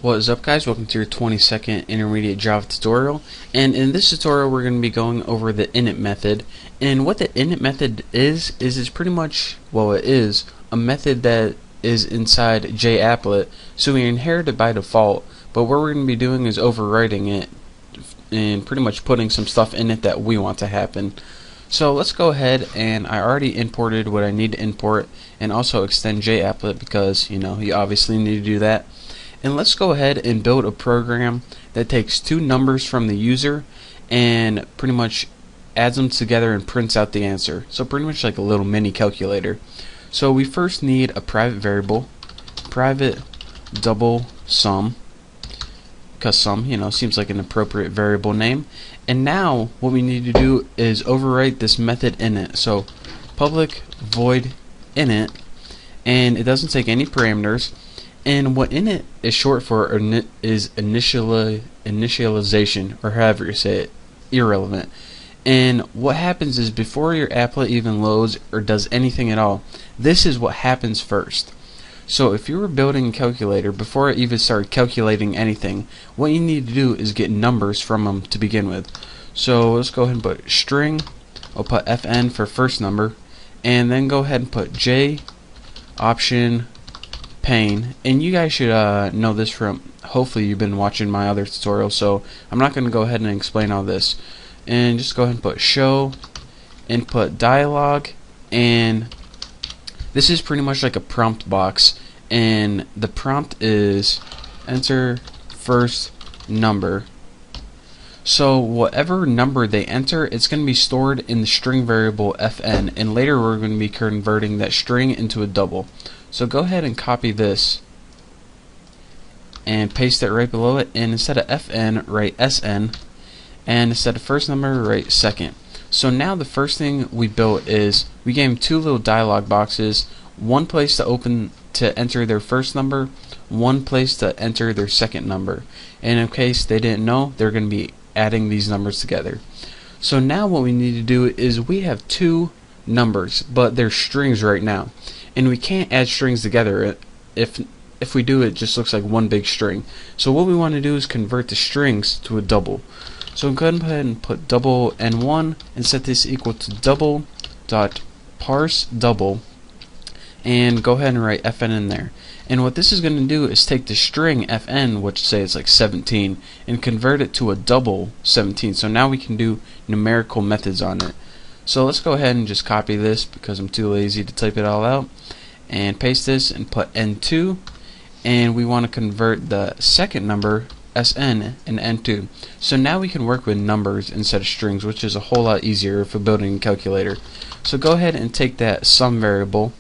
What is up, guys? Welcome to your 22nd intermediate Java tutorial, and in this tutorial we're going to be going over the init method. And what the init method is it's pretty much, well, it is a method that is inside JApplet, so we inherit it by default, but what we're going to be doing is overwriting it and pretty much putting some stuff in it that we want to happen. So let's go ahead, and I already imported what I need to import and also extend JApplet because, you know, you obviously need to do that. And let's go ahead and build a program that takes two numbers from the user and pretty much adds them together and prints out the answer. So pretty much like a little mini calculator. So we first need a private variable, private double sum, because sum, you know, seems like an appropriate variable name. And now what we need to do is overwrite this method init. So public void init, and it doesn't take any parameters. And what init is short for is initialization, or however you say it, irrelevant. And what happens is before your applet even loads or does anything at all, this is what happens first. So if you were building a calculator, before it even started calculating anything, what you need to do is get numbers from them to begin with. So let's go ahead and put string, I'll put fn for first number, and then go ahead and put j option pane. And you guys should know this from, hopefully you've been watching my other tutorials, so I'm not going to go ahead and explain all this. And just go ahead and put show input dialog, and this is pretty much like a prompt box, and the prompt is enter first number. So whatever number they enter, it's going to be stored in the string variable fn, and later we're going to be converting that string into a double. So go ahead and copy this and paste it right below it, and instead of fn, write sn, and instead of first number, write second. So now the first thing we built is we gave them two little dialog boxes, one place to enter their first number, one place to enter their second number. And in case they didn't know, they're going to be adding these numbers together. So now what we need to do is we have two numbers, but they're strings right now, and we can't add strings together. If we do, it just looks like one big string. So what we want to do is convert the strings to a double. So go ahead and put double n1 and set this equal to double dot parse double, and go ahead and write fn in there. And what this is going to do is take the string fn, which say it's like 17, and convert it to a double 17. So now we can do numerical methods on it. So let's go ahead and just copy this because I'm too lazy to type it all out, and paste this and put n2, and we want to convert the second number sn and n2. So now we can work with numbers instead of strings, which is a whole lot easier for building a calculator. So go ahead and take that sum variable,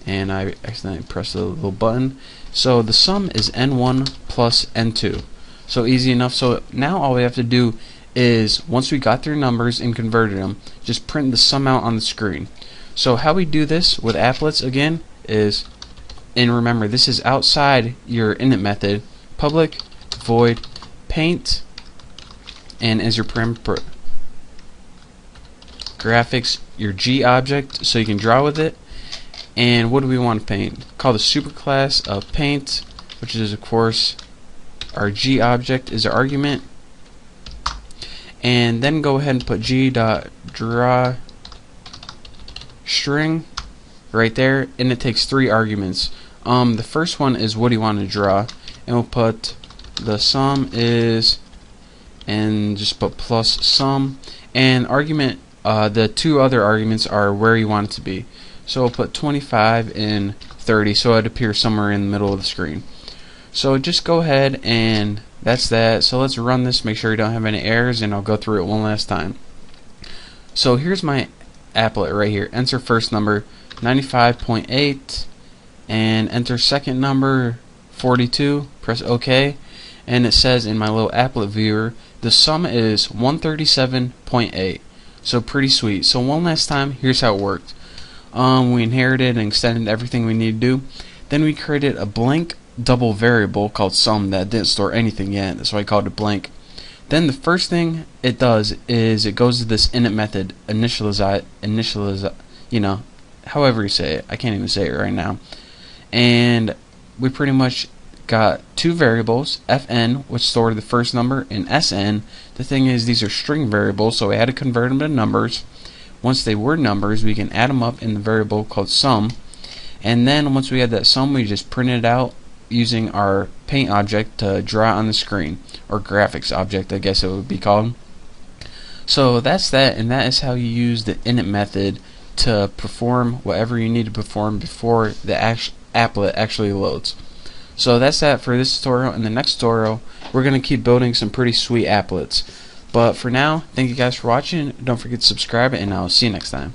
and I accidentally pressed the little button. So the sum is n1 plus n2. So easy enough. So now all we have to do is, once we got their numbers and converted them, just print the sum out on the screen. So how we do this with applets again is, and remember this is outside your init method, public void paint, and as your parameter graphics, your G object, so you can draw with it. And what do we want to paint? Call the superclass of paint, which is of course our G object is our argument. And then go ahead and put g.draw string right there, and it takes three arguments. The first one is what do you want to draw, and we'll put the sum is, and just put plus sum, and argument, the two other arguments are where you want it to be. So we'll put 25 and 30, so it appears somewhere in the middle of the screen. So just go ahead, and that's that. So let's run this, make sure you don't have any errors, and I'll go through it one last time. So here's my applet right here. Enter first number 95.8, and enter second number 42. Press OK, and it says in my little applet viewer the sum is 137.8. So pretty sweet. So one last time, here's how it worked. We inherited and extended everything we need to do. Then we created a blank double variable called sum that didn't store anything yet. That's why I called it blank. Then the first thing it does is it goes to this init method, initialize, you know, however you say it. I can't even say it right now. And we pretty much got two variables, fn, which stored the first number, and sn. The thing is, these are string variables, so we had to convert them to numbers. Once they were numbers, we can add them up in the variable called sum, and then once we had that sum, we just print it out using our paint object to draw it on the screen, or graphics object, I guess it would be called. So that's that, and that is how you use the init method to perform whatever you need to perform before the applet actually loads. So that's that for this tutorial. In the next tutorial, we're going to keep building some pretty sweet applets. But for now, thank you guys for watching. Don't forget to subscribe, and I'll see you next time.